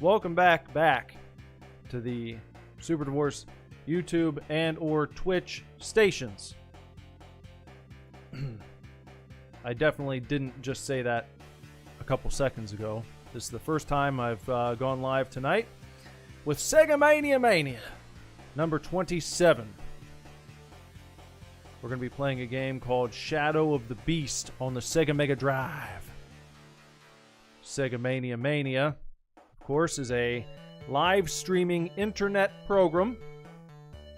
Welcome back to the Super Divorce YouTube and or Twitch stations. I definitely didn't just say that a couple seconds ago. This is the first time I've gone live tonight with Sega Mania number 27. We're going to be playing a game called Shadow of the Beast on the Sega Mega Drive. Sega Mania, of course, is a live streaming internet program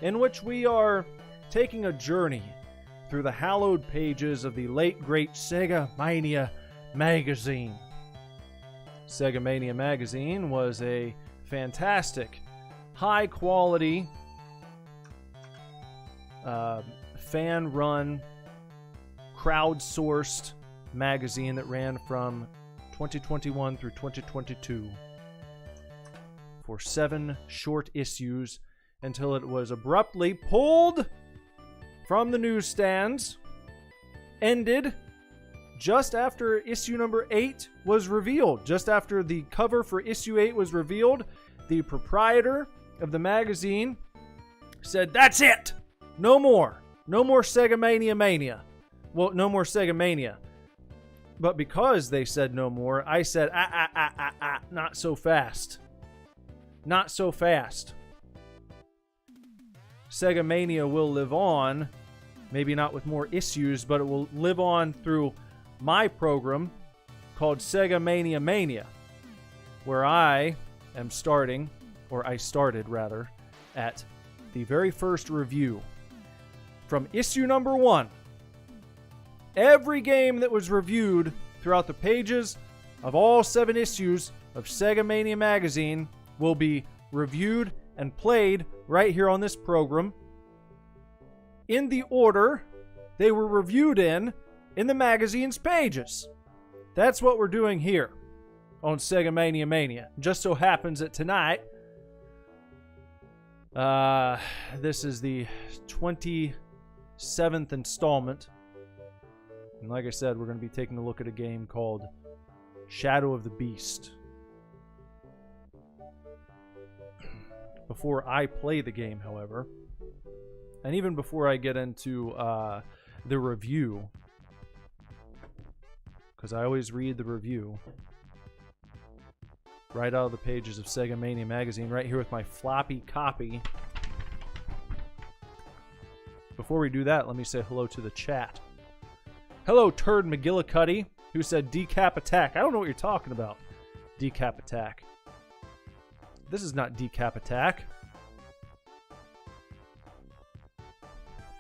in which we are taking a journey through the hallowed pages of the late great Sega Mania magazine. Sega Mania magazine was a fantastic, high quality, fan-run, crowdsourced magazine that ran from 2021 through 2022 for 7 short issues until it was abruptly pulled from the newsstands, ended just after issue number 8 was revealed. Just after the cover for issue 8 was revealed, the proprietor of the magazine said, "That's it! No more! No more Sega Mania. Well, no more Sega Mania." But because they said no more, I said, not so fast. Not so fast. Sega Mania will live on, maybe not with more issues, but it will live on through my program called Sega Mania, where I am starting, or I started rather, at the very first review. From issue number 1, every game that was reviewed throughout the pages of all 7 issues of Sega Mania magazine will be reviewed and played right here on this program in the order they were reviewed in the magazine's pages. That's what we're doing here on Sega Mania. Just so happens that tonight, this is the 27th installment. And like I said, we're going to be taking a look at a game called Shadow of the Beast. Before I play the game, however, and even before I get into the review, because I always read the review right out of the pages of Sega Mania magazine, right here with my floppy copy. Before we do that, let me say hello to the chat. Hello, Turd McGillicuddy, who said decap attack. I don't know what you're talking about. Decap attack. This is not decap attack.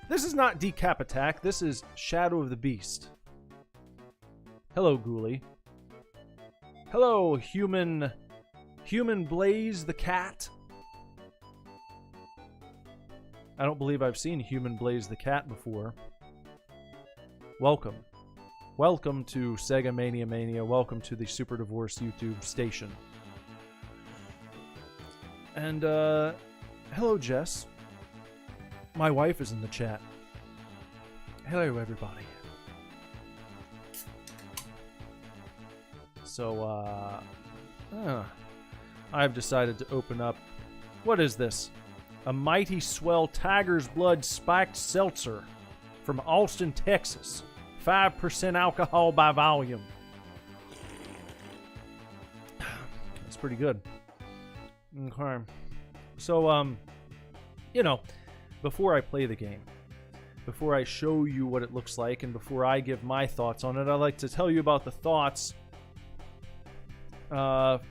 This is not decap attack. This is Shadow of the Beast. Hello, Ghoulie. Hello, human Blaze the cat. I don't believe I've seen Human Blaze the cat before. Welcome. Welcome to Sega Mania. Welcome to the Super Divorce YouTube station. And, hello, Jess. My wife is in the chat. Hello, everybody. So, I've decided to open up... What is this? A Mighty Swell Tiger's Blood Spiked Seltzer from Austin, Texas. 5% alcohol by volume. That's pretty good. Okay. So, you know, before I play the game, before I show you what it looks like, and before I give my thoughts on it, I'd like to tell you about the thoughts of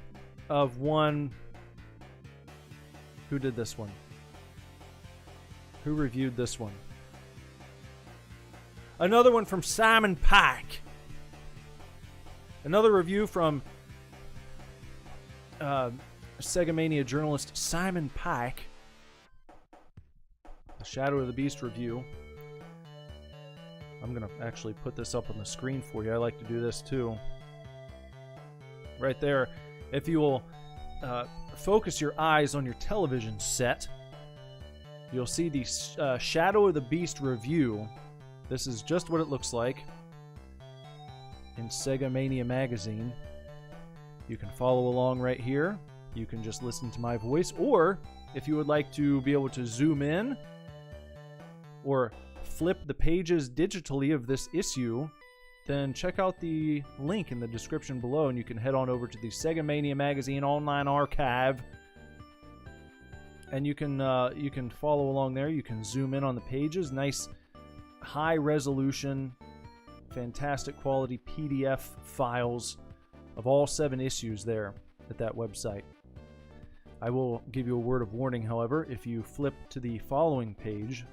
one... Who did this one? Who reviewed this one? Another one from Simon Pike. Another review from Sega Mania journalist Simon Pike. The Shadow of the Beast review. I'm going to actually put this up on the screen for you. I like to do this too. Right there. If you will focus your eyes on your television set, you'll see the Shadow of the Beast review. This is just what it looks like in Sega Mania magazine. You can follow along right here. you can just listen to my voice. Or if you would like to be able to zoom in or flip the pages digitally of this issue, then check out the link in the description below, and you can head on over to the Sega Mania Magazine online archive, and you can follow along there. You can zoom in on the pages. Nice high resolution, fantastic quality PDF files of all 7 issues there at that website. I will give you a word of warning, however. If you flip to the following page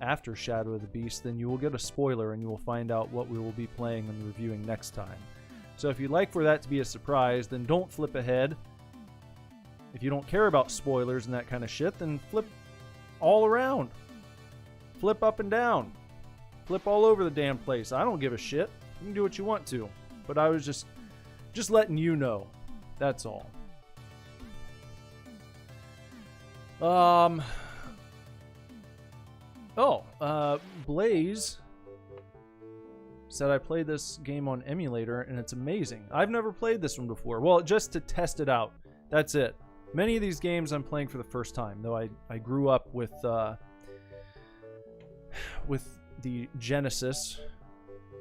after Shadow of the Beast, then you will get a spoiler and you will find out what we will be playing and reviewing next time. So if you'd like for that to be a surprise, then don't flip ahead. If you don't care about spoilers and that kind of shit, then flip all around. Flip up and down. Flip all over the damn place. I don't give a shit. You can do what you want to. But I was just letting you know. That's all. Blaze said I played this game on emulator and it's amazing. I've never played this one before. Well, just to test it out. That's it. Many of these games I'm playing for the first time, though I grew up with the Genesis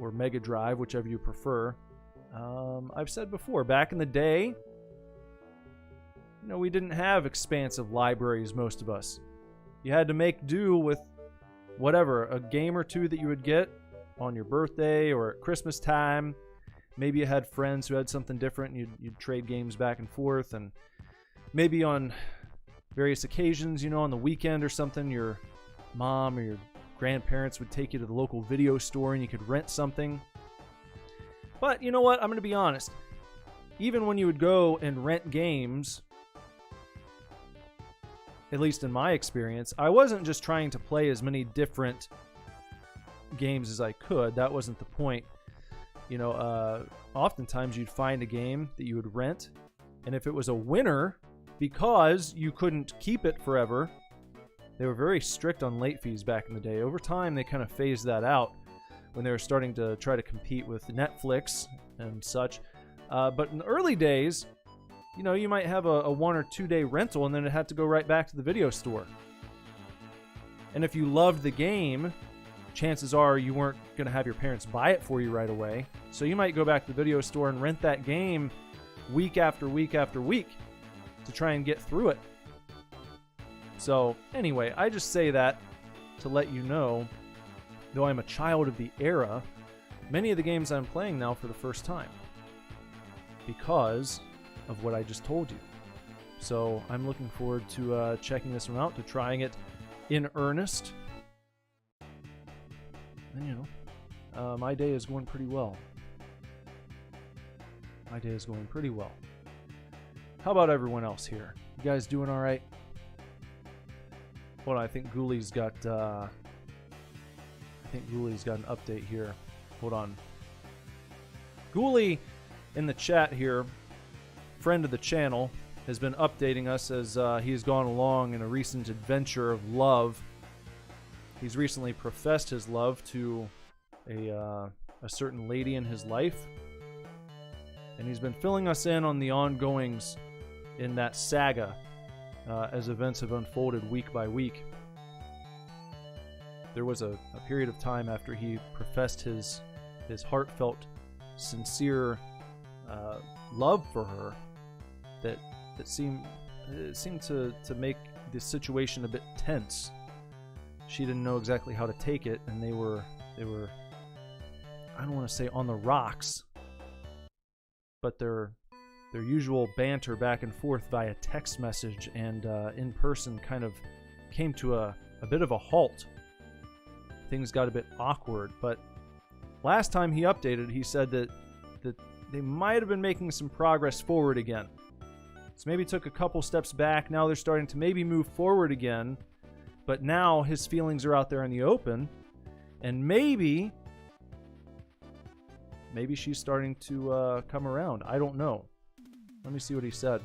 or Mega Drive, whichever you prefer. I've said before, back in the day, we didn't have expansive libraries, most of us. You had to make do with whatever, a game or two that you would get on your birthday or at Christmas time. Maybe you had friends who had something different and you'd trade games back and forth, and maybe on various occasions, on the weekend or something, your mom or your grandparents would take you to the local video store and you could rent something. But you know what? I'm going to be honest. Even when you would go and rent games, at least in my experience, I wasn't just trying to play as many different games as I could. That wasn't the point. Oftentimes you'd find a game that you would rent, and if it was a winner, because you couldn't keep it forever, they were very strict on late fees back in the day. Over time, they kind of phased that out when they were starting to try to compete with Netflix and such. But in the early days, you might have a 1 or 2 day rental and then it had to go right back to the video store. And if you loved the game, chances are you weren't going to have your parents buy it for you right away. So you might go back to the video store and rent that game week after week after week to try and get through it. So anyway, I just say that to let you know, though I'm a child of the era, many of the games I'm playing now for the first time because of what I just told you. So I'm looking forward to checking this one out, to trying it in earnest. And my day is going pretty well. How about everyone else here? You guys doing all right? Hold on, I think Ghoulies got an update here. Hold on. Ghoulie in the chat here, friend of the channel, has been updating us as he's gone along in a recent adventure of love. He's recently professed his love to a certain lady in his life, and he's been filling us in on the ongoings in that saga as events have unfolded week by week. There was a period of time after he professed his heartfelt, sincere love for her that seemed to make the situation a bit tense. She didn't know exactly how to take it, and they were I don't want to say on the rocks, but their usual banter back and forth via text message and in person kind of came to a bit of a halt. Things got a bit awkward, but last time he updated, he said that they might have been making some progress forward again. So maybe took a couple steps back. Now they're starting to maybe move forward again, but now his feelings are out there in the open, and maybe she's starting to come around. I don't know. Let me see what he said.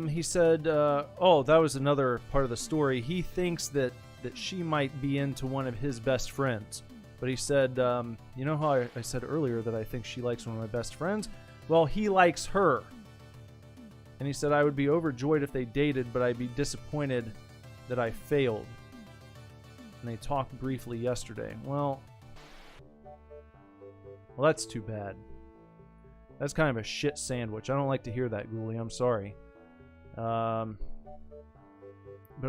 He said, oh, that was another part of the story. He thinks that she might be into one of his best friends. But he said, you know how I said earlier that I think she likes one of my best friends? Well, he likes her. And he said, I would be overjoyed if they dated, but I'd be disappointed that I failed. And they talked briefly yesterday. Well, that's too bad. That's kind of a shit sandwich. I don't like to hear that, Ghoulie. I'm sorry. But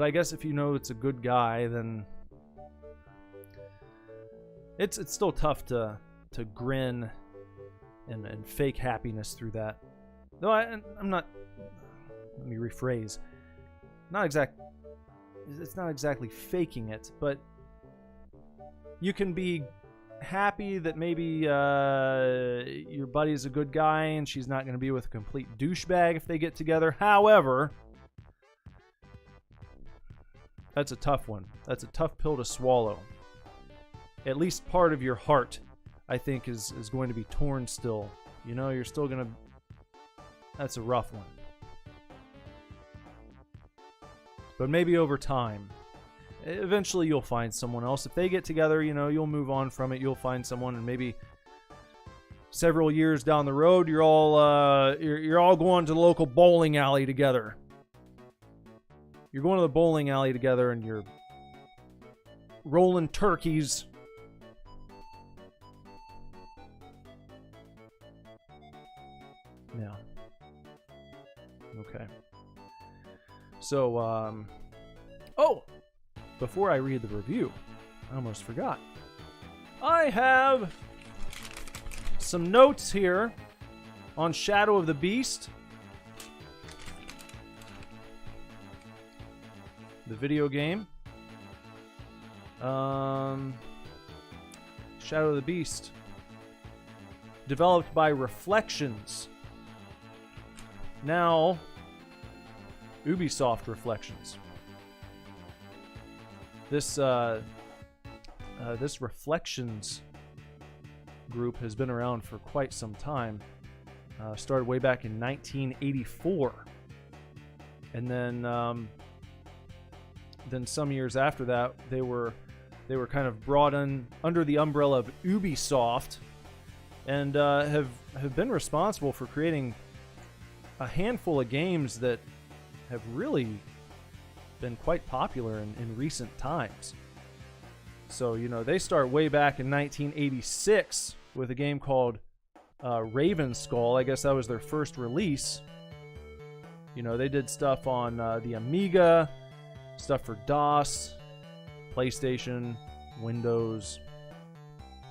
I guess if you know it's a good guy, then it's still tough to grin and fake happiness through that. Though I'm not. Let me rephrase. It's not exactly faking it, but you can be happy that maybe your buddy's a good guy and she's not going to be with a complete douchebag if they get together. However, that's a tough one. That's a tough pill to swallow. At least part of your heart, I think, is going to be torn still. You know, you're still going to... That's a rough one. But maybe over time. Eventually you'll find someone else. If they get together, you know, you'll move on from it. You'll find someone, and maybe several years down the road, you're all going to the local bowling alley together. You're going to the bowling alley together, and you're rolling turkeys. Yeah. Okay. So, oh! Before I read the review, I almost forgot. I have some notes here on Shadow of the Beast. The video game. Shadow of the Beast. Developed by Reflections. Now, Ubisoft Reflections. This Reflections group has been around for quite some time. Started way back in 1984, and then some years after that, they were kind of brought in under the umbrella of Ubisoft, and have been responsible for creating a handful of games that have really been quite popular in recent times. So, you know, they start way back in 1986 with a game called Raven Skull. I guess that was their first release. You know, they did stuff on the Amiga, stuff for DOS, PlayStation, Windows,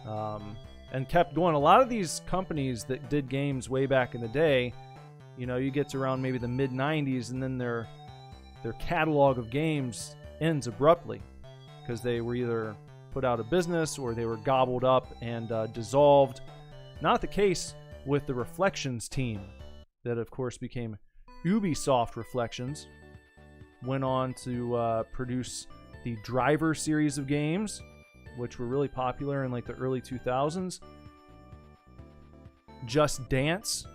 and kept going. A lot of these companies that did games way back in the day, you know, you get to around maybe the mid-90s, and then their catalog of games ends abruptly because they were either put out of business or they were gobbled up and dissolved. Not the case with the Reflections team that, of course, became Ubisoft Reflections. Went on to produce the Driver series of games, which were really popular in like the early 2000s. Just Dance.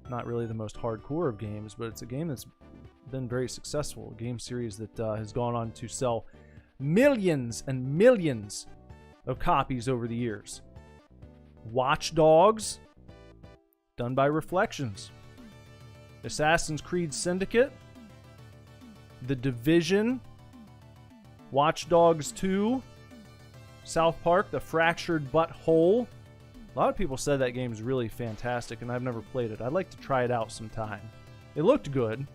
Not really the most hardcore of games, but it's a game that's been very successful. A game series that has gone on to sell millions and millions of copies over the years. Watch Dogs, done by Reflections. Assassin's Creed Syndicate, The Division, Watch Dogs 2, South Park, The Fractured But Whole. A lot of people said that game's really fantastic, and I've never played it. I'd like to try it out sometime. It looked good.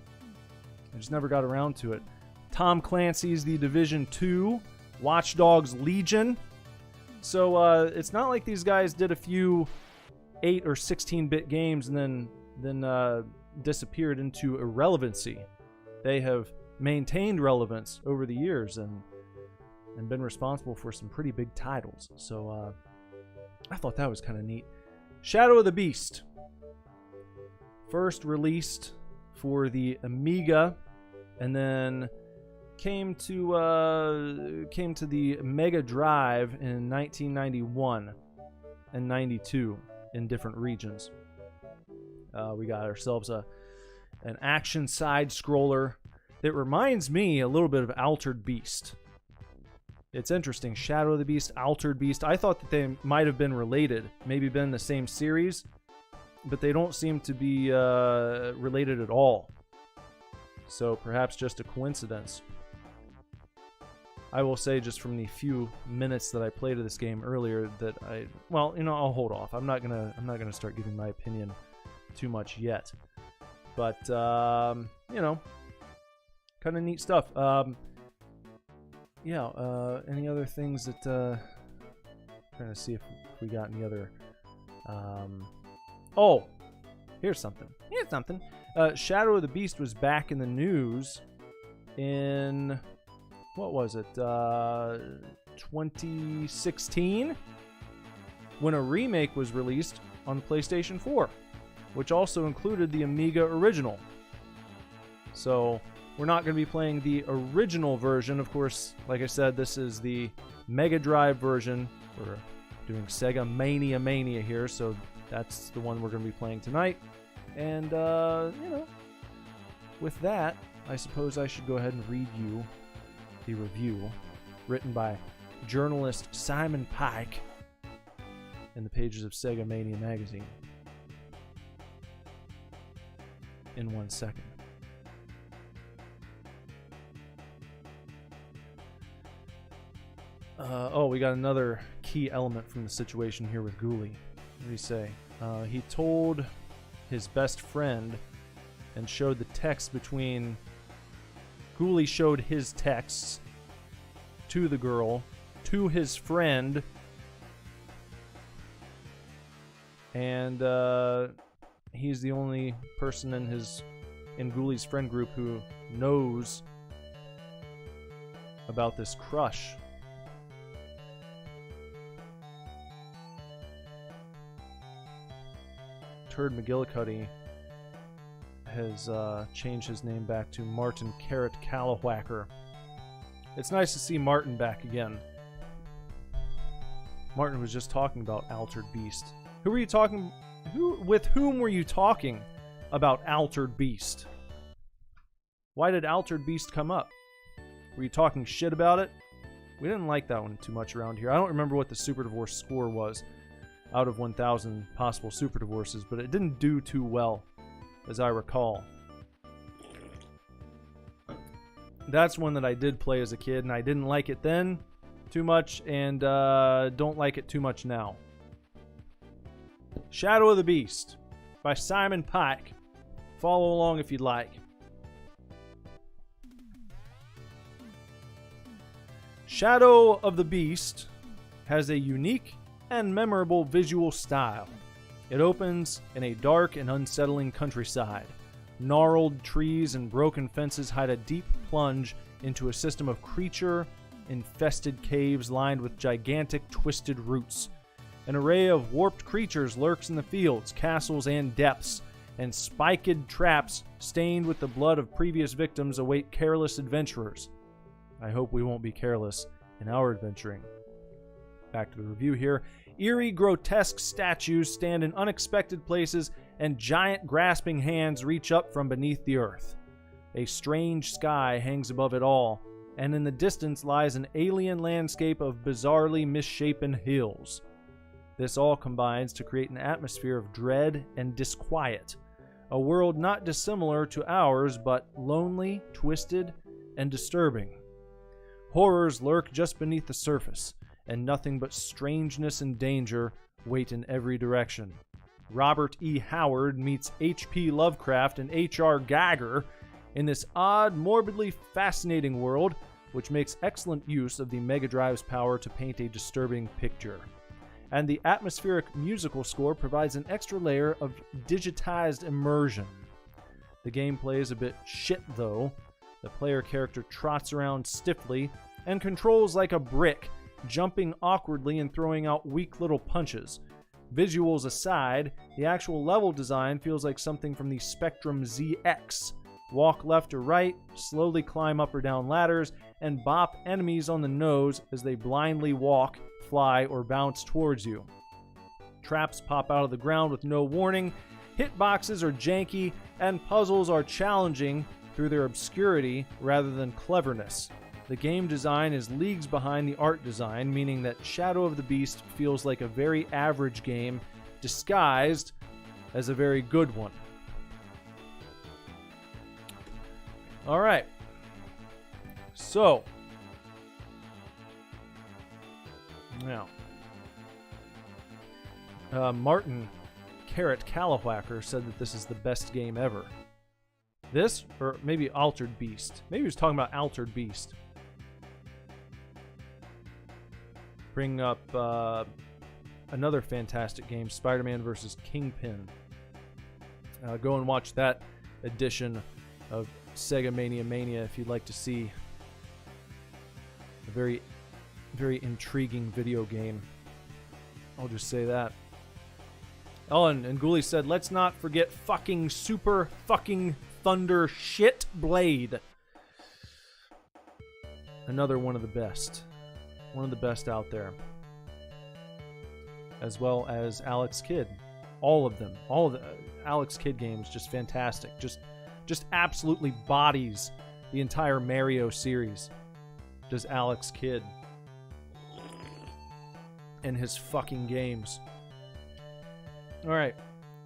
I just never got around to it. Tom Clancy's The Division 2, Watch Dogs Legion. So it's not like these guys did a few 8 or 16-bit games and then disappeared into irrelevancy. They have maintained relevance over the years and been responsible for some pretty big titles. So I thought that was kind of neat. Shadow of the Beast. First released for the Amiga, and then came to the Mega Drive in 1991 and 92 in different regions. We got ourselves an action side scroller that reminds me a little bit of Altered Beast. It's interesting. Shadow of the Beast, Altered Beast. I thought that they might have been related, maybe been the same series, but they don't seem to be related at all. So perhaps just a coincidence. I will say, just from the few minutes that I played of this game earlier, that I'll hold off. I'm not gonna start giving my opinion too much yet. But kind of neat stuff. Any other things that trying to see if we got any other here's something. Shadow of the Beast was back in the news in, what was it, 2016, when a remake was released on PlayStation 4, which also included the Amiga original. So we're not going to be playing the original version. Of course, like I said, this is the Mega Drive version. We're doing Sega Mania here, so that's the one we're going to be playing tonight. And, with that, I suppose I should go ahead and read you the review written by journalist Simon Pike in the pages of Sega Mania magazine in 1 second. We got another key element from the situation here with Ghoulie. What did he say? He told his best friend and showed the text between... Ghoulie showed his texts to the girl, to his friend, and he's the only person in Ghoulie's friend group who knows about this crush. Turd McGillicuddy has changed his name back to Martin Carrot Callawhacker. It's nice to see Martin back again. Martin was just talking about Altered Beast. With whom were you talking about Altered Beast? Why did Altered Beast come up? Were you talking shit about it? We didn't like that one too much around here. I don't remember what the Super Divorce score was out of 1,000 possible Super Divorces, but it didn't do too well, as I recall. That's one that I did play as a kid, and I didn't like it then too much, and don't like it too much now. Shadow of the Beast by Simon Pike. Follow along if you'd like. Shadow of the Beast has a unique and memorable visual style. It opens in a dark and unsettling countryside. Gnarled trees and broken fences hide a deep plunge into a system of creature-infested caves lined with gigantic twisted roots. An array of warped creatures lurks in the fields, castles, and depths, and spiked traps stained with the blood of previous victims await careless adventurers. I hope we won't be careless in our adventuring. Back to the review here. Eerie, grotesque statues stand in unexpected places, and giant grasping hands reach up from beneath the earth. A strange sky hangs above it all, and in the distance lies an alien landscape of bizarrely misshapen hills. This all combines to create an atmosphere of dread and disquiet, a world not dissimilar to ours, but lonely, twisted, and disturbing. Horrors lurk just beneath the surface, and nothing but strangeness and danger wait in every direction. Robert E. Howard meets H.P. Lovecraft and H.R. Geiger in this odd, morbidly fascinating world, which makes excellent use of the Mega Drive's power to paint a disturbing picture. And the atmospheric musical score provides an extra layer of digitized immersion. The gameplay is a bit shit, though. The player character trots around stiffly and controls like a brick, jumping awkwardly and throwing out weak little punches. Visuals aside, the actual level design feels like something from the Spectrum ZX. Walk left or right, slowly climb up or down ladders, and bop enemies on the nose as they blindly walk, fly, or bounce towards you. Traps pop out of the ground with no warning, hitboxes are janky, and puzzles are challenging through their obscurity rather than cleverness. The game design is leagues behind the art design, meaning that Shadow of the Beast feels like a very average game disguised as a very good one. All right. So, now, Martin Carrot Callowhacker said that this is the best game ever. This, or maybe Altered Beast. Maybe he was talking about Altered Beast. Bring up another fantastic game, Spider-Man vs. Kingpin. Go and watch that edition of Sega Mania if you'd like to see a very, very intriguing video game. I'll just say that. Oh, and Ghoulie said, let's not forget fucking Super fucking Thunder Shit Blade. Another one of the best. One of the best out there. As well as Alex Kidd. All of them. All of the Alex Kidd games, just fantastic. Just absolutely bodies the entire Mario series. Does Alex Kidd. And his fucking games. Alright.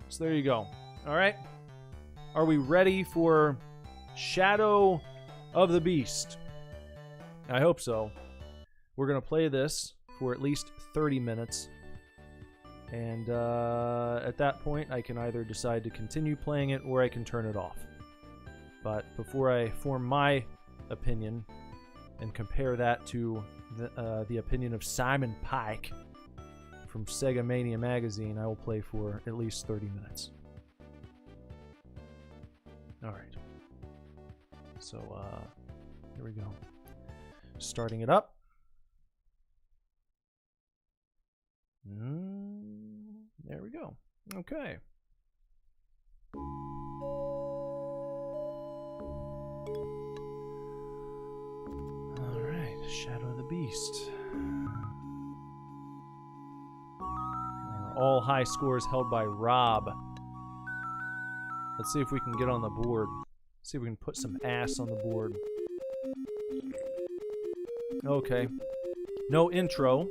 So there you go. Alright. Are we ready for Shadow of the Beast? I hope so. We're going to play this for at least 30 minutes. And at that point, I can either decide to continue playing it or I can turn it off. But before I form my opinion and compare that to the opinion of Simon Pike from Sega Mania magazine, I will play for at least 30 minutes. Alright. So, here we go. Starting it up. There we go. Okay. Alright, Shadow of the Beast. All high scores held by Rob. Let's see if we can get on the board. See if we can put some ass on the board. Okay. No intro.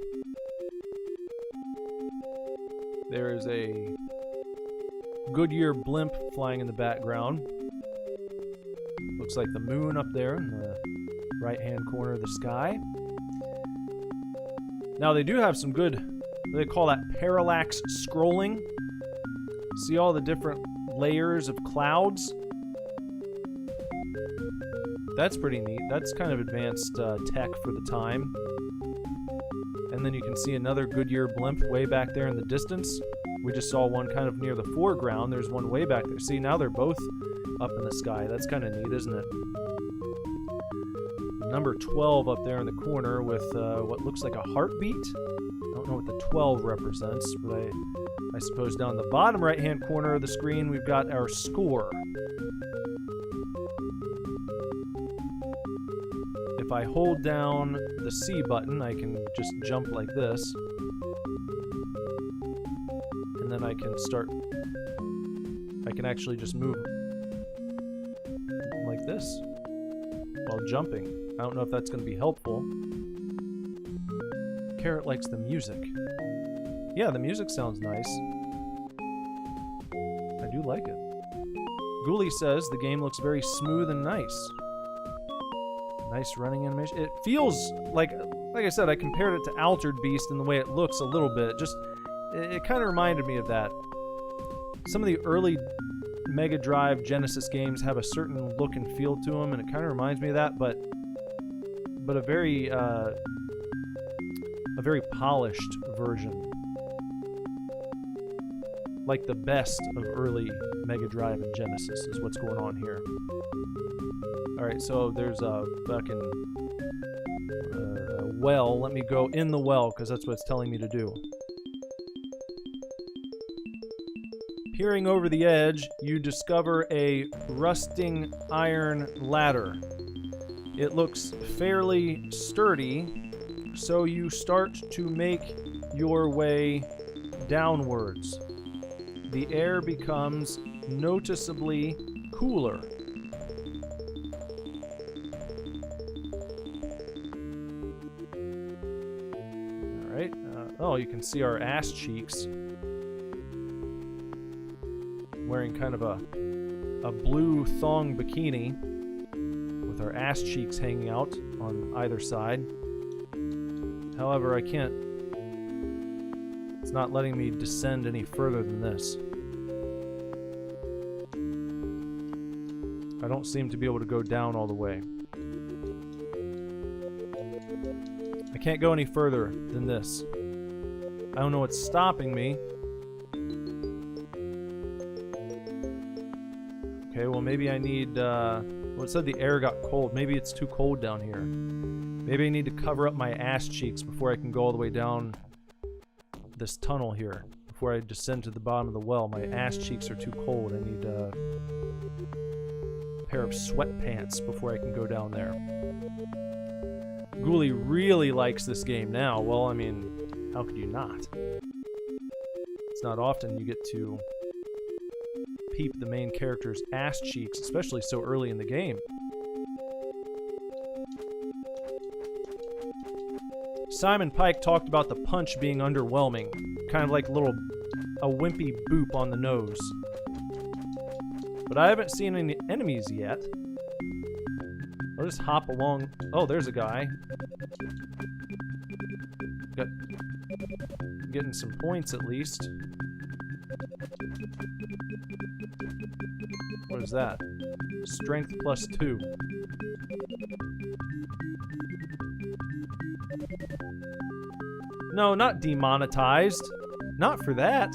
There is a Goodyear blimp flying in the background. Looks like the moon up there in the right-hand corner of the sky. Now, they do have some good, what they call that, parallax scrolling. See all the different layers of clouds? That's pretty neat. That's kind of advanced tech for the time. And then you can see another Goodyear blimp way back there in the distance. We just saw one kind of near the foreground. There's one way back there. See, now they're both up in the sky. That's kind of neat, isn't it? Number 12 up there in the corner with what looks like a heartbeat. I don't know what the 12 represents, but I suppose down the bottom right-hand corner of the screen we've got our score. If I hold down the C button, I can just jump like this. And then I can start... I can actually just move like this while jumping. I don't know if that's going to be helpful. Carrot likes the music. Yeah, the music sounds nice. I do like it. Ghoulie says the game looks very smooth and nice. Nice running animation. It feels like I said, I compared it to Altered Beast in the way it looks a little bit. Just, it kind of reminded me of that. Some of the early Mega Drive Genesis games have a certain look and feel to them, and it kind of reminds me of that, but a very polished version. Like the best of early Mega Drive and Genesis is what's going on here. Alright, so there's a fucking well. Let me go in the well, because that's what it's telling me to do. Peering over the edge, you discover a rusting iron ladder. It looks fairly sturdy, so you start to make your way downwards. The air becomes noticeably cooler. well, you can see our ass cheeks. Wearing kind of a blue thong bikini with our ass cheeks hanging out on either side. However, I can't... It's not letting me descend any further than this. I don't seem to be able to go down all the way. I can't go any further than this. I don't know what's stopping me. Okay, well maybe I need, well it said the air got cold. Maybe it's too cold down here. Maybe I need to cover up my ass cheeks before I can go all the way down this tunnel here. Before I descend to the bottom of the well. My ass cheeks are too cold. I need a pair of sweatpants before I can go down there. Ghoulie really likes this game now. Well, I mean, how could you not? It's not often you get to peep the main character's ass cheeks, especially so early in the game. Simon Pike talked about the punch being underwhelming, kind of like a wimpy boop on the nose. But I haven't seen any enemies yet. I'll just hop along. Oh, there's a guy. Getting some points at least. What is that? Strength +2. No, not demonetized. Not for that.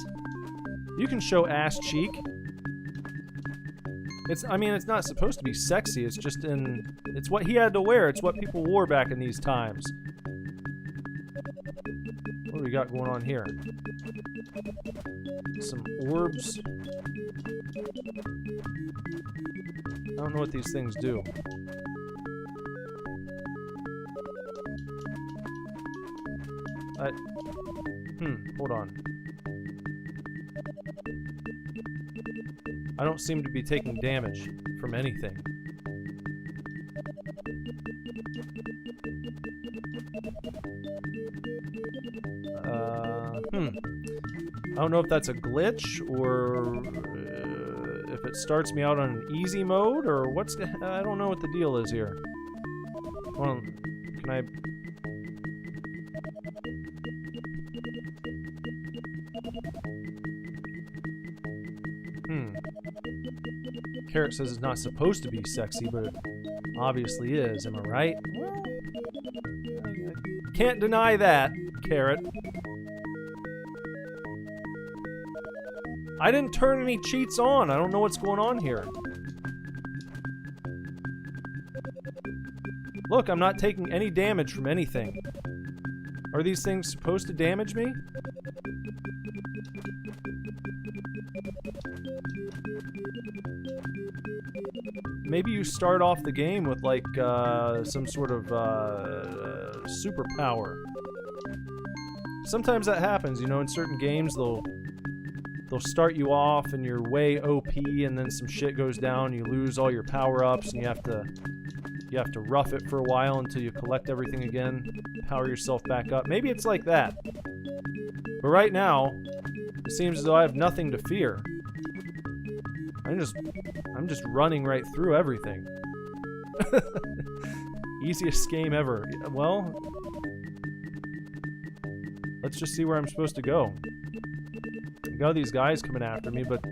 You can show ass cheek. I mean, it's not supposed to be sexy. It's just it's what he had to wear. It's what people wore back in these times. What do we got going on here? Some orbs. I don't know what these things do. Hold on. I don't seem to be taking damage from anything. I don't know if that's a glitch or if it starts me out on an easy mode or what's... I don't know what the deal is here. Hold on. Can I... Carrot says it's not supposed to be sexy, but it obviously is. Am I right? Well, can't deny that, Carrot. I didn't turn any cheats on. I don't know what's going on here. Look, I'm not taking any damage from anything. Are these things supposed to damage me? Maybe you start off the game with like some sort of superpower. Sometimes that happens, you know, in certain games they'll start you off and you're way OP and then some shit goes down, you lose all your power-ups and you have to rough it for a while until you collect everything again, power yourself back up. Maybe it's like that. But right now, it seems as though I have nothing to fear. I'm just running right through everything. Easiest game ever. Well, let's just see where I'm supposed to go. I got these guys coming after me, but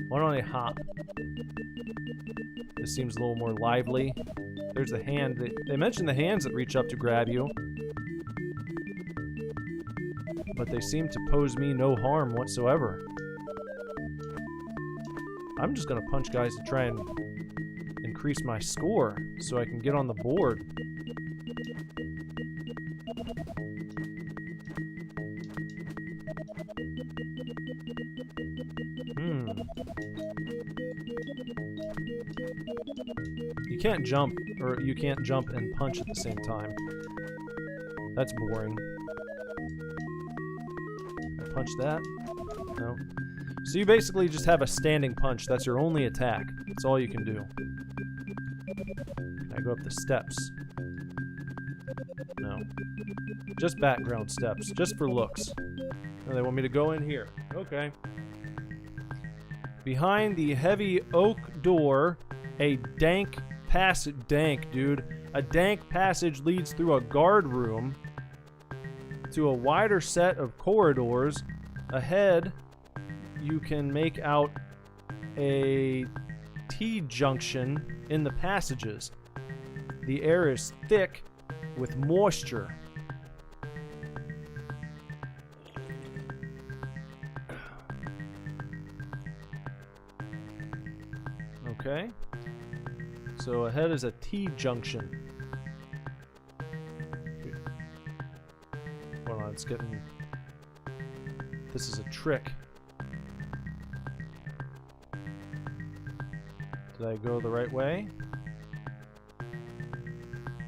why don't I hop? This seems a little more lively. There's the hand. They mentioned the hands that reach up to grab you, but they seem to pose me no harm whatsoever. I'm just gonna punch guys to try and increase my score so I can get on the board. You can't jump, or you can't jump and punch at the same time. That's boring. Can I punch that? No. So you basically just have a standing punch. That's your only attack. That's all you can do. I go up the steps. No. Just background steps, just for looks. Oh, they want me to go in here. Okay. Behind the heavy oak door, a dank passage. Dank, dude. A dank passage leads through a guard room to a wider set of corridors. Ahead, you can make out a T-junction in the passages. The air is thick with moisture. Okay. So ahead is a T-junction. Hold on, it's getting... This is a trick. Did I go the right way?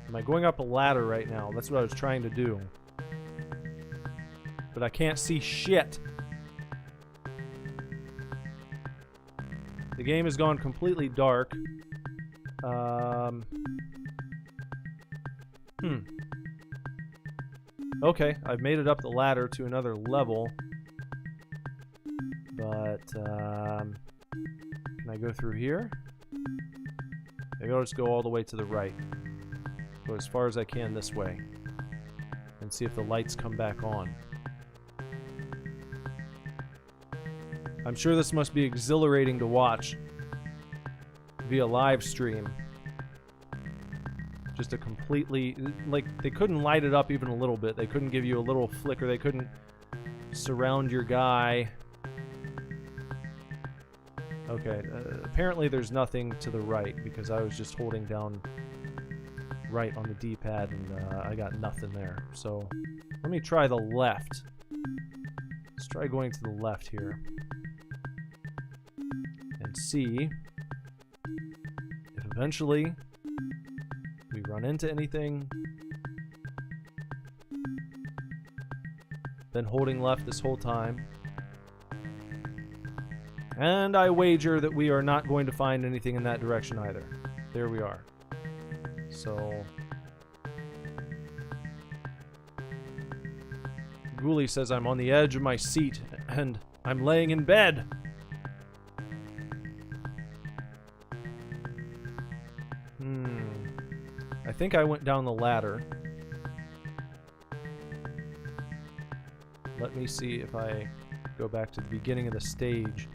Am I going up a ladder right now? That's what I was trying to do. But I can't see shit. The game has gone completely dark. Okay, I've made it up the ladder to another level. But, can I go through here? Maybe I'll just go all the way to the right. Go as far as I can this way. And see if the lights come back on. I'm sure this must be exhilarating to watch via live stream. Just a completely... Like, they couldn't light it up even a little bit. They couldn't give you a little flicker. They couldn't surround your guy. Okay, apparently there's nothing to the right because I was just holding down right on the D-pad and I got nothing there. So, let me try the left. Let's try going to the left here. And see if eventually we run into anything. Been holding left this whole time. And I wager that we are not going to find anything in that direction either. There we are. So... Ghoulie says I'm on the edge of my seat and I'm laying in bed. I think I went down the ladder. Let me see if I go back to the beginning of the stage.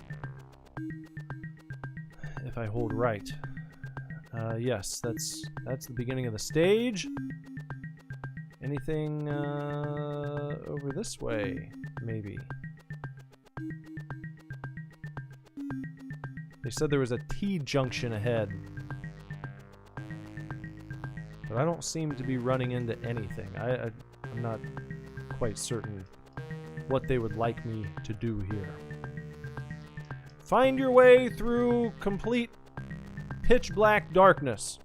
If I hold right. Yes, that's the beginning of the stage. Anything over this way? Maybe. They said there was a T-junction ahead. But I don't seem to be running into anything. I'm not quite certain what they would like me to do here. Find your way through complete pitch black darkness.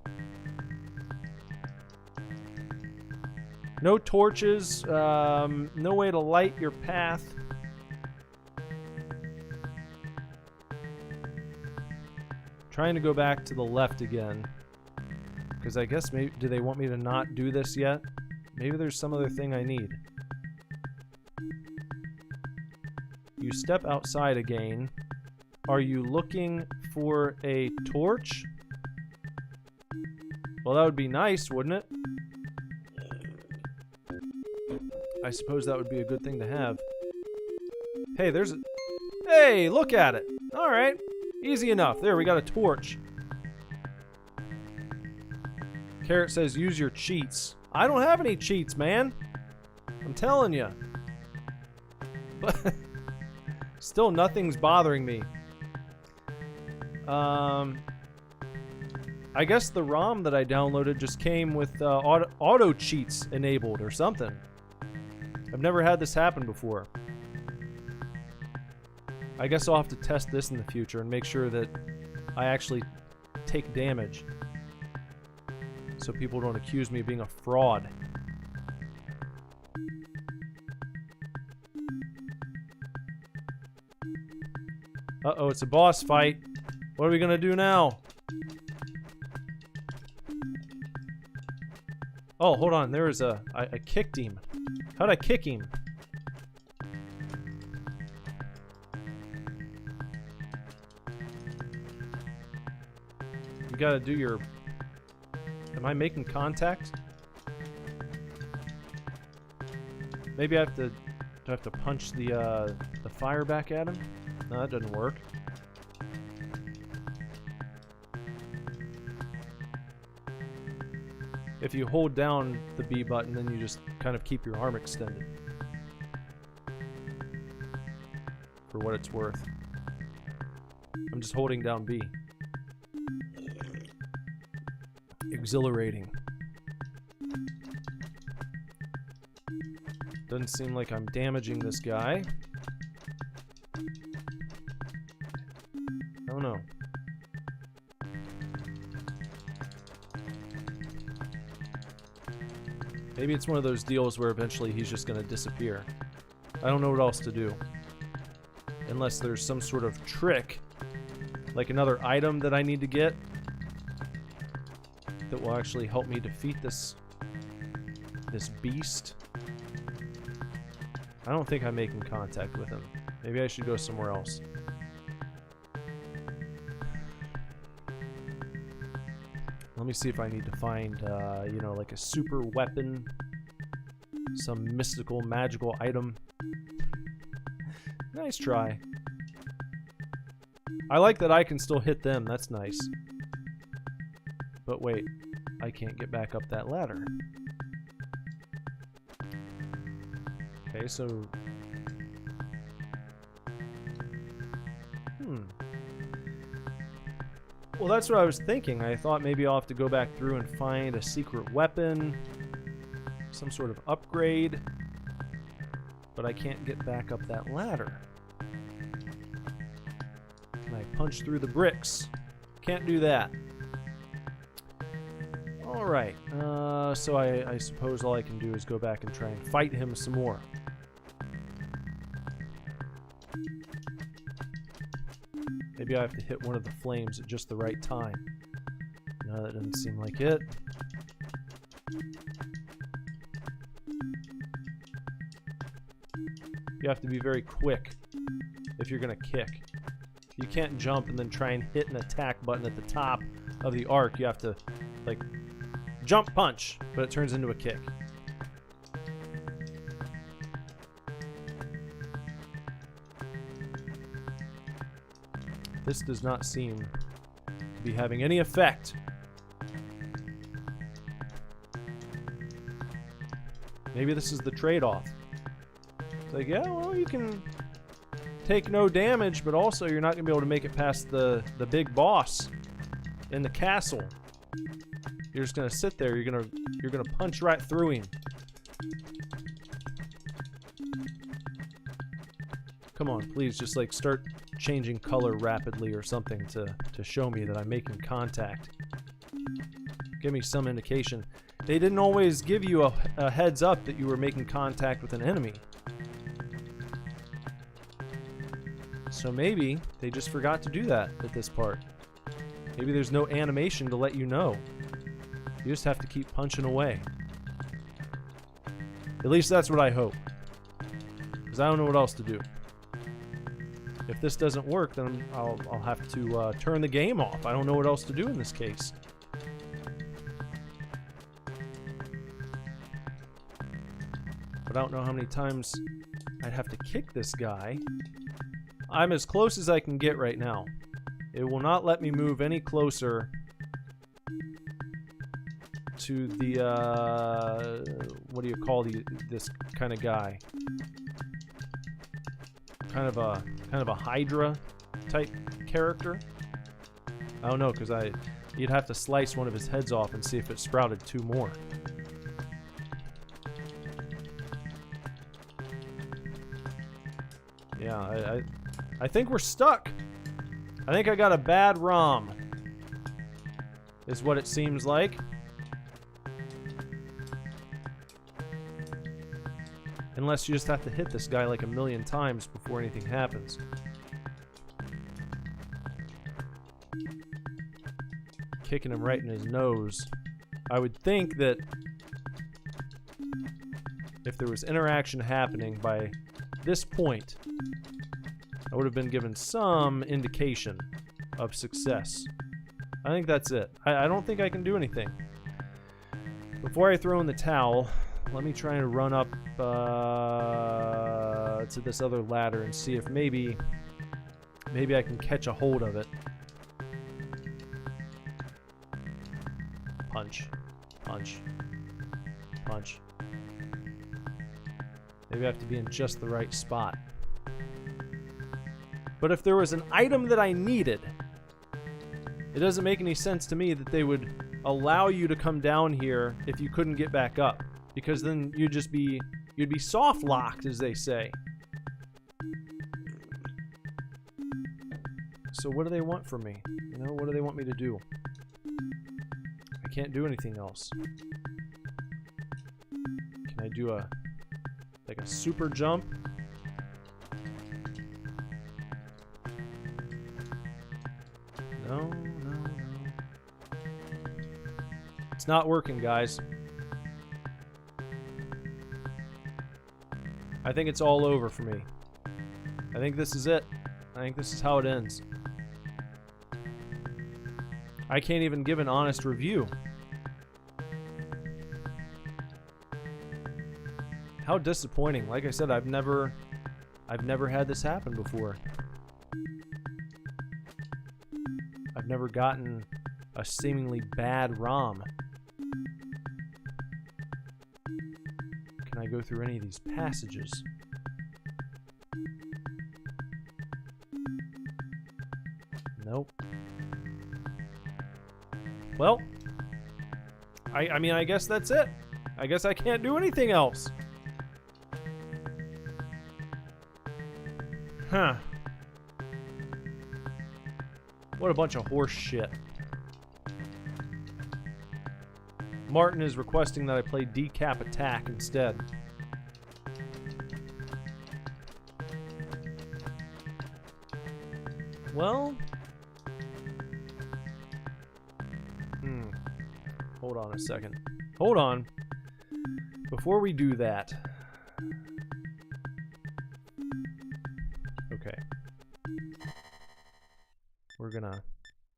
No torches, no way to light your path. Trying to go back to the left again. Because I guess maybe, do they want me to not do this yet? Maybe there's some other thing I need. You step outside again. Are you looking for a torch? Well, that would be nice, wouldn't it? I suppose that would be a good thing to have. Hey, there's a... Hey, look at it! Alright, easy enough. There, we got a torch. Carrot says, use your cheats. I don't have any cheats, man. I'm telling you. But still, nothing's bothering me. I guess the ROM that I downloaded just came with auto cheats enabled or something. I've never had this happen before. I guess I'll have to test this in the future and make sure that I actually take damage. So people don't accuse me of being a fraud. Uh-oh, it's a boss fight. What are we gonna do now? Oh, hold on. There was I kicked him. How'd I kick him? You gotta do your... Am I making contact? Maybe I have to... Do I have to punch the fire back at him? No, that doesn't work. If you hold down the B button, then you just kind of keep your arm extended. For what it's worth. I'm just holding down B. Exhilarating. Doesn't seem like I'm damaging this guy. Oh no. Maybe it's one of those deals where eventually he's just going to disappear. I don't know what else to do. Unless there's some sort of trick, like another item that I need to get, that will actually help me defeat this beast. I don't think I'm making contact with him. Maybe I should go somewhere else. Let me see if I need to find, you know, like a super weapon, some mystical, magical item. Nice try. I like that I can still hit them. That's nice. But wait, I can't get back up that ladder. Okay, so... Well, that's what I was thinking. I thought maybe I'll have to go back through and find a secret weapon, some sort of upgrade, but I can't get back up that ladder. Can I punch through the bricks? Can't do that. Alright, so I suppose all I can do is go back and try and fight him some more. Maybe I have to hit one of the flames at just the right time. No, that doesn't seem like it. You have to be very quick if you're gonna kick. You can't jump and then try and hit an attack button at the top of the arc. You have to, like, jump punch, but it turns into a kick. This does not seem to be having any effect. Maybe this is the trade-off. It's like, yeah, well, you can take no damage, but also you're not going to be able to make it past the big boss in the castle. You're just going to sit there. You're going to punch right through him. Come on, please, just like start changing color rapidly or something to show me that I'm making contact. Give me some indication. They didn't always give you a heads up that you were making contact with an enemy. So maybe they just forgot to do that at this part. Maybe there's no animation to let you know. You just have to keep punching away. At least that's what I hope. Because I don't know what else to do. If this doesn't work, then I'll have to turn the game off. I don't know what else to do in this case. But I don't know how many times I'd have to kick this guy. I'm as close as I can get right now. It will not let me move any closer to the, what do you call this kind of guy? Kind of a Hydra type character. I don't know, because you'd have to slice one of his heads off and see if it sprouted two more. Yeah, I think we're stuck. I think I got a bad ROM, is what it seems like. Unless you just have to hit this guy like 1,000,000 times before anything happens. Kicking him right in his nose. I would think that if there was interaction happening by this point, I would have been given some indication of success. I think that's it. I don't think I can do anything. Before I throw in the towel, let me try and run up to this other ladder and see if maybe I can catch a hold of it. Punch. Punch. Punch. Maybe I have to be in just the right spot. But if there was an item that I needed, it doesn't make any sense to me that they would allow you to come down here if you couldn't get back up. Because then you'd be soft locked, as they say. So what do they want from me? You know, what do they want me to do? I can't do anything else. Can I do like a super jump? No. It's not working, guys. I think it's all over for me. I think this is it. I think this is how it ends. I can't even give an honest review. How disappointing. Like I said, I've never had this happen before. I've never gotten a seemingly bad ROM. Can I go through any of these passages? Nope. Well, I mean, I guess that's it. I guess I can't do anything else. Huh. What a bunch of horse shit. Martin is requesting that I play Decap Attack instead. Well... Hold on a second. Hold on. Before we do that... Okay. We're gonna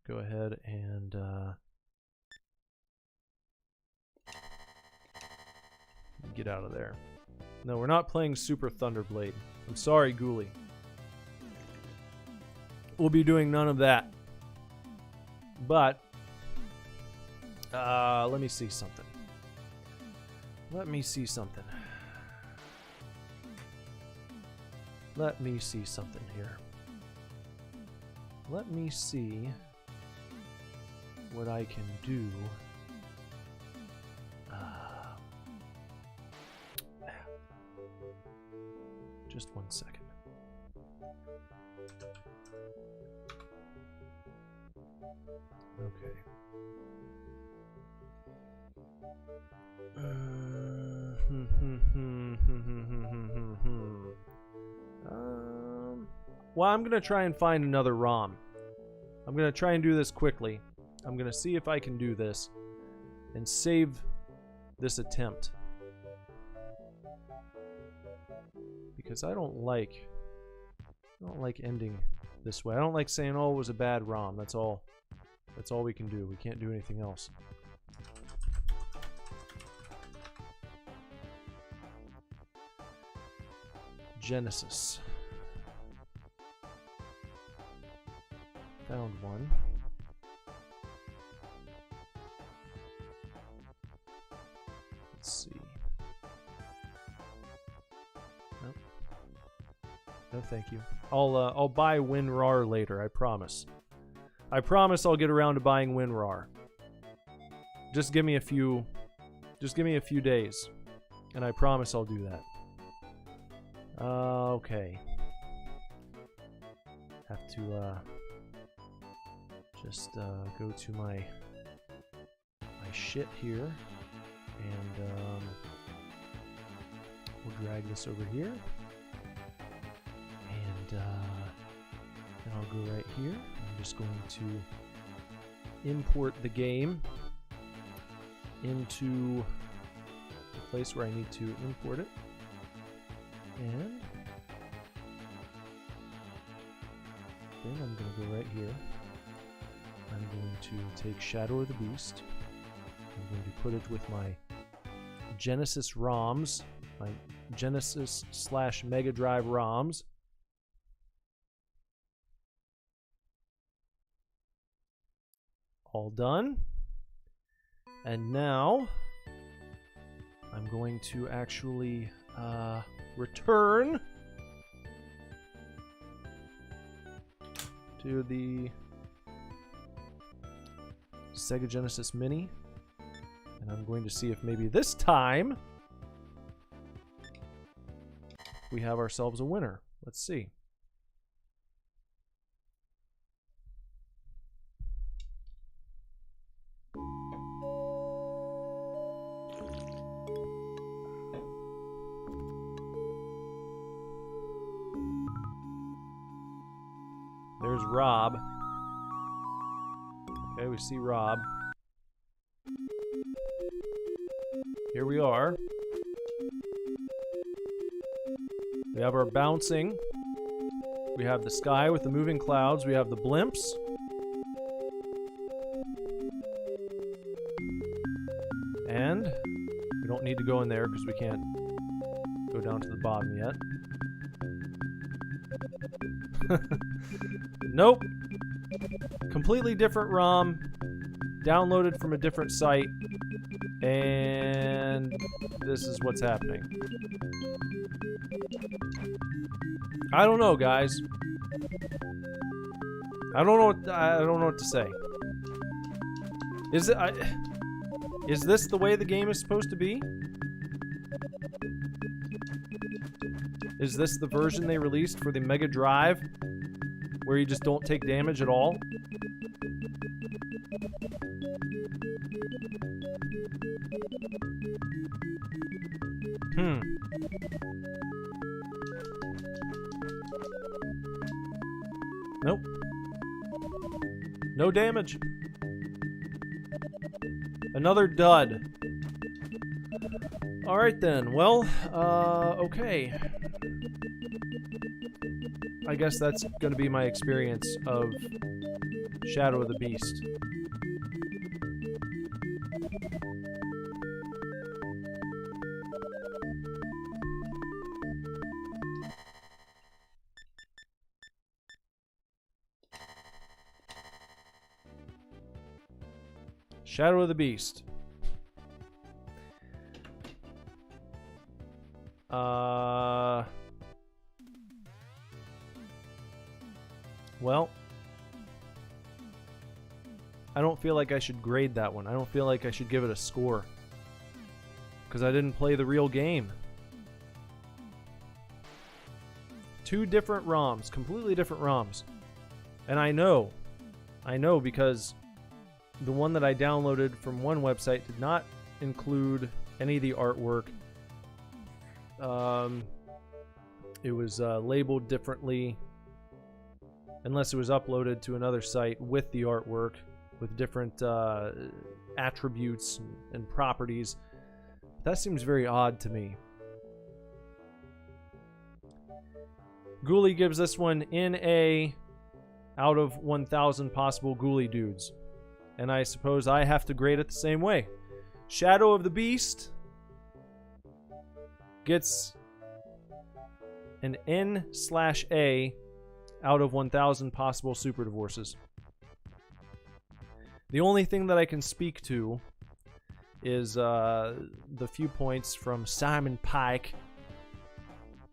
go ahead and... get out of there. No, we're not playing Super Thunderblade. I'm sorry, Ghoulie. We'll be doing none of that. But, let me see something. Let me see something. Let me see something here. Let me see what I can do. Just 1 second. Okay. Well, I'm gonna try and find another ROM. I'm gonna try and do this quickly. I'm gonna see if I can do this and save this attempt. Because I don't like ending this way. I don't like saying, oh, it was a bad ROM. That's all we can do. We can't do anything else. Genesis. Found one. Let's see. Nope. No, thank you. I'll buy WinRAR later. I promise. I promise I'll get around to buying WinRAR. Just give me a few days, and I promise I'll do that. Okay. Have to just go to my shit here, and we'll drag this over here, and then I'll go right here. I'm just going to import the game into the place where I need to import it. And then I'm going to go right here. I'm going to take Shadow of the Beast. I'm going to put it with my Genesis ROMs, my Genesis / Mega Drive ROMs. All done. And now I'm going to actually return to the Sega Genesis Mini, and I'm going to see if maybe this time we have ourselves a winner. Let's see. There's Rob. Okay, we see Rob. Here we are. We have our bouncing. We have the sky with the moving clouds. We have the blimps. And we don't need to go in there because we can't go down to the bottom yet. Nope. Completely different ROM. Downloaded from a different site. And this is what's happening. I don't know, guys. I don't know what to say. Is this the way the game is supposed to be? Is this the version they released for the Mega Drive, where you just don't take damage at all? Nope. No damage. Another dud. Alright then, well, okay. I guess that's gonna be my experience of Shadow of the Beast. Shadow of the Beast. Well, I don't feel like I should grade that one. I don't feel like I should give it a score, because I didn't play the real game. Two different ROMs, completely different ROMs. And I know because the one that I downloaded from one website did not include any of the artwork. It was labeled differently, unless it was uploaded to another site with the artwork, with different attributes and properties. That seems very odd to me. Ghoulie gives this one an A out of 1,000 possible Ghoulie dudes. And I suppose I have to grade it the same way. Shadow of the Beast gets an N/A out of 1,000 possible super divorces. The only thing that I can speak to is the few points from Simon Pike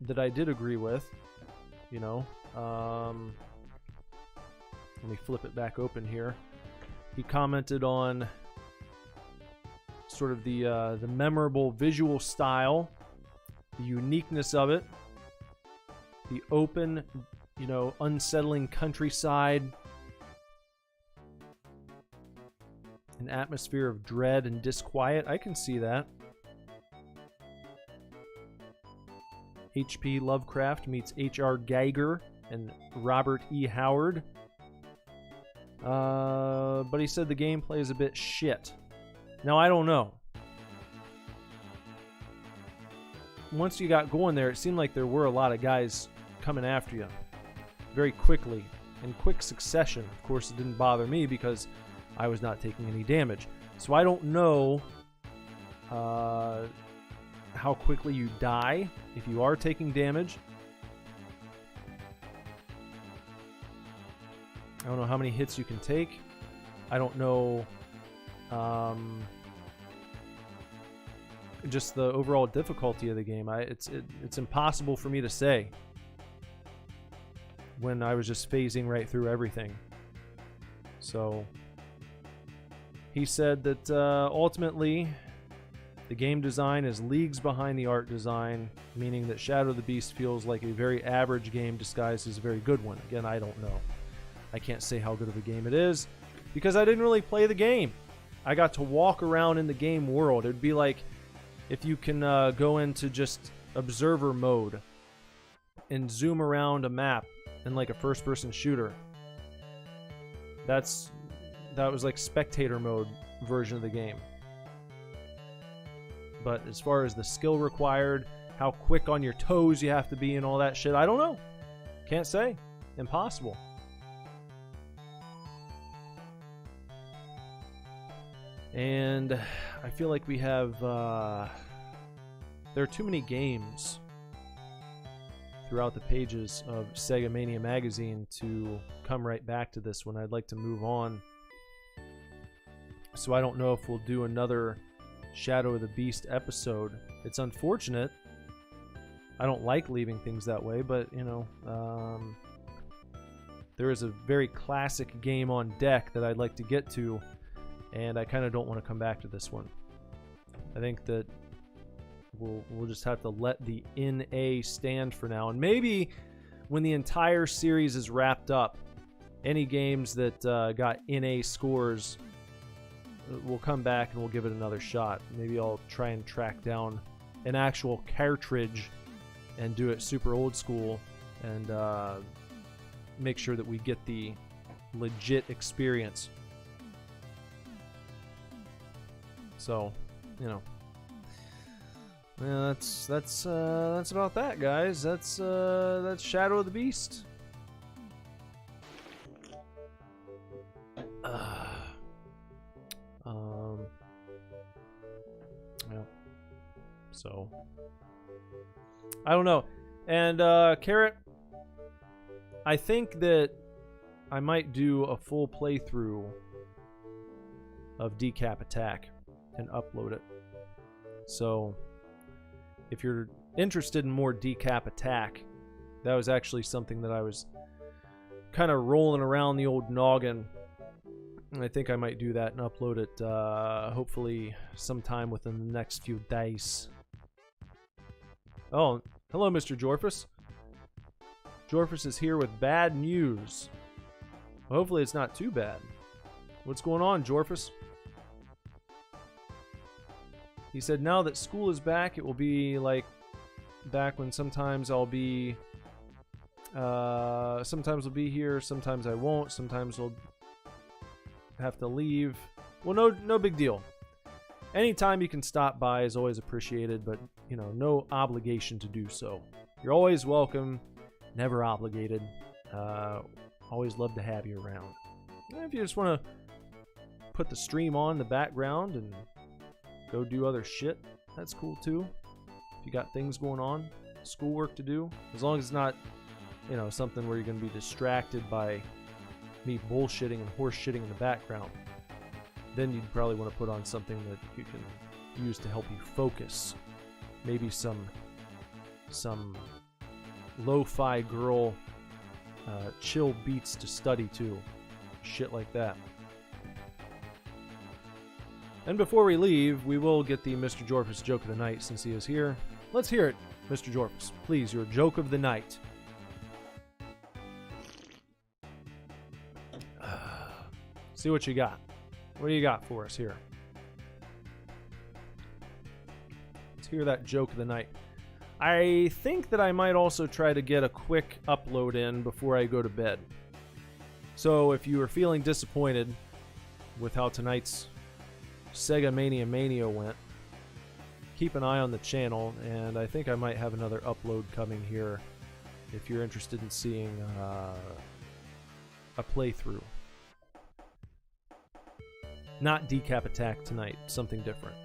that I did agree with. You know, let me flip it back open here. He commented on sort of the memorable visual style, the uniqueness of it, the open, you know, unsettling countryside, an atmosphere of dread and disquiet. I can see that. H.P. Lovecraft meets H.R. Geiger and Robert E. Howard. But he said the gameplay is a bit shit. Now, I don't know. once you got going there, it seemed like there were a lot of guys coming after you very quickly, in quick succession. Of course, it didn't bother me because I was not taking any damage. So I don't know how quickly you die if you are taking damage. I don't know how many hits you can take. I don't know just the overall difficulty of the game. It's impossible for me to say when I was just phasing right through everything. So he said that ultimately the game design is leagues behind the art design, meaning that Shadow of the Beast feels like a very average game disguised as a very good one. Again, I don't know. I can't say how good of a game it is because I didn't really play the game. I got to walk around in the game world. It would be like if you can go into just observer mode and zoom around a map in like a first-person shooter. That was like spectator mode version of the game. But as far as the skill required, how quick on your toes you have to be and all that shit, I don't know. Can't say. Impossible. And I feel like we have there are too many games throughout the pages of Sega Mania magazine to come right back to this one. I'd like to move on. So I don't know if we'll do another Shadow of the Beast episode. It's unfortunate. I don't like leaving things that way, but you know, there is a very classic game on deck that I'd like to get to, and I kind of don't want to come back to this one. I think that we'll just have to let the NA stand for now, and maybe when the entire series is wrapped up, any games that got NA scores, we'll come back and we'll give it another shot. Maybe I'll try and track down an actual cartridge and do it super old school and make sure that we get the legit experience. So, you know, yeah, that's about that, guys. That's Shadow of the Beast. Yeah. So I don't know. And Carrot, I think that I might do a full playthrough of Decap Attack and upload it. So if you're interested in more Decap Attack, that was actually something that I was kind of rolling around the old noggin. And I think I might do that and upload it hopefully sometime within the next few days. Oh, hello, Mr. Jorfus. Jorfus is here with bad news. Well, hopefully it's not too bad. What's going on, Jorfus? He said now that school is back, it will be like back when sometimes I'll be sometimes I'll be here, sometimes I won't, sometimes I'll have to leave. Well, no big deal. Anytime you can stop by is always appreciated, but you know, no obligation to do so. You're always welcome, never obligated. Always love to have you around. And if you just want to put the stream on in the background and go do other shit, that's cool too. If you got things going on, schoolwork to do, as long as it's not, you know, something where you're going to be distracted by me bullshitting and horse shitting in the background, then you'd probably want to put on something that you can use to help you focus. Maybe some lo-fi girl chill beats to study to, shit like that. And before we leave, we will get the Mr. Jorfus joke of the night since he is here. Let's hear it, Mr. Jorfus. Please, your joke of the night. See what you got. What do you got for us here? Let's hear that joke of the night. I think that I might also try to get a quick upload in before I go to bed. So if you are feeling disappointed with how tonight's Sega Mania went, keep an eye on the channel, and I think I might have another upload coming here if you're interested in seeing a playthrough. Not Decap Attack tonight, something different.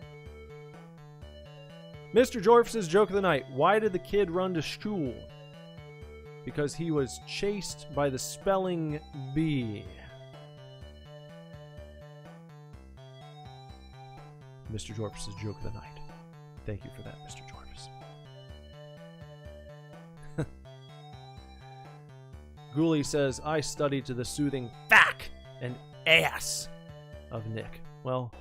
Mr. Jorf's joke of the night. Why did the kid run to school? Because he was chased by the spelling bee. Mr. Jorf's joke of the night. Thank you for that, Mr. Jorf's. Ghoulie says, I studied to the soothing back and ass of Nick. Well,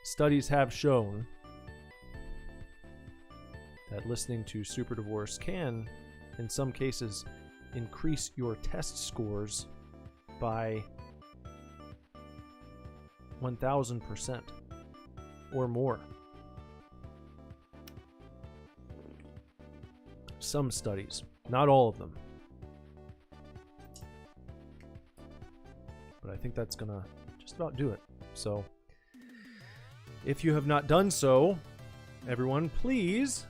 studies have shown that listening to Super Divorce can, in some cases, increase your test scores by 1,000% or more. Some studies, not all of them. But I think that's gonna just about do it. So, if you have not done so, everyone, please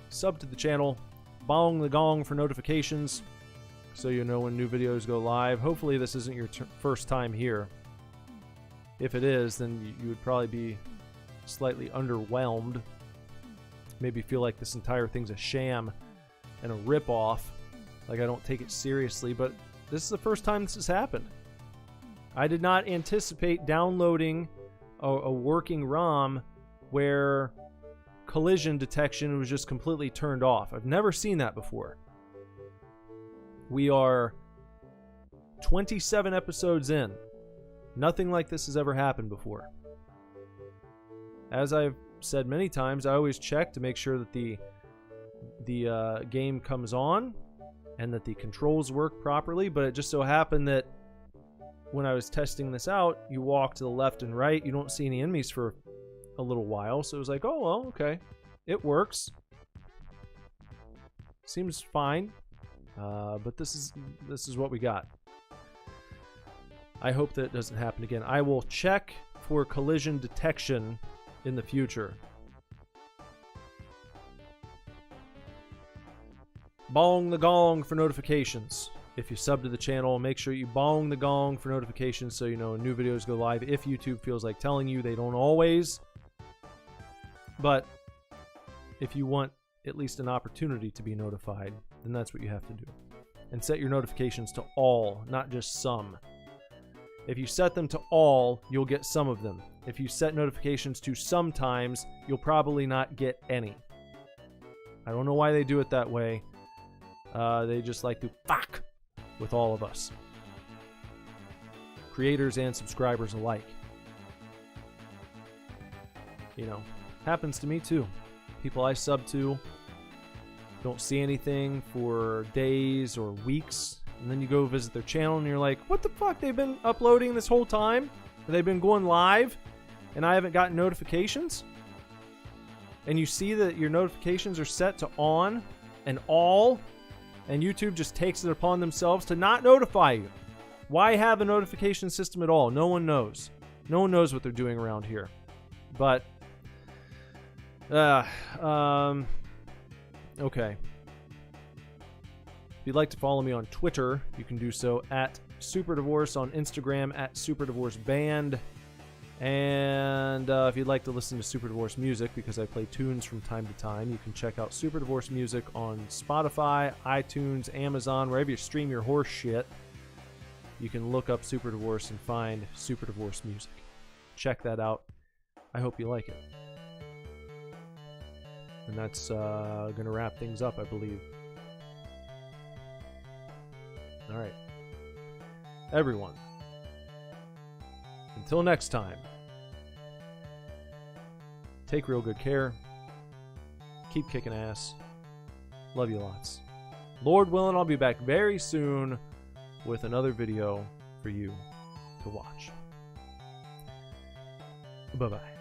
sub to the channel, bong the gong for notifications so you know when new videos go live. Hopefully this isn't your first time here. If it is, then you would probably be slightly underwhelmed. Maybe feel like this entire thing's a sham and a rip-off, like I don't take it seriously, but this is the first time this has happened. I did not anticipate downloading a working ROM where collision detection was just completely turned off. I've never seen that before. We are 27 episodes in. Nothing like this has ever happened before. As I've said many times, I always check to make sure that the game comes on and that the controls work properly, but it just so happened that when I was testing this out, you walk to the left and right, you don't see any enemies for a little while, so it was like, oh well, okay, it works, seems fine, but this is what we got. I hope that it doesn't happen again. I will check for collision detection in the future. Bong the gong for notifications. If you sub to the channel, make sure you bong the gong for notifications so you know when new videos go live. If YouTube feels like telling you, they don't always. But if you want at least an opportunity to be notified, then that's what you have to do. And set your notifications to all, not just some. If you set them to all, you'll get some of them. If you set notifications to sometimes, you'll probably not get any. I don't know why they do it that way. They just like to fuck with all of us. Creators and subscribers alike. You know, happens to me too. People I sub to don't see anything for days or weeks, and then you go visit their channel and you're like, what the fuck, they've been uploading this whole time? They've been going live and I haven't gotten notifications? And you see that your notifications are set to on and all, and YouTube just takes it upon themselves to not notify you. Why have a notification system at all? No one knows. No one knows what they're doing around here. But okay. If you'd like to follow me on Twitter, you can do so at SuperDivorce, on Instagram at SuperDivorceBand. And if you'd like to listen to Super Divorce music, because I play tunes from time to time, you can check out Super Divorce music on Spotify, iTunes, Amazon, wherever you stream your horse shit. You can look up Super Divorce and find Super Divorce music. Check that out. I hope you like it. And that's going to wrap things up, I believe. All right. Everyone. Until next time, take real good care. Keep kicking ass. Love you lots. Lord willing, I'll be back very soon with another video for you to watch. Bye-bye.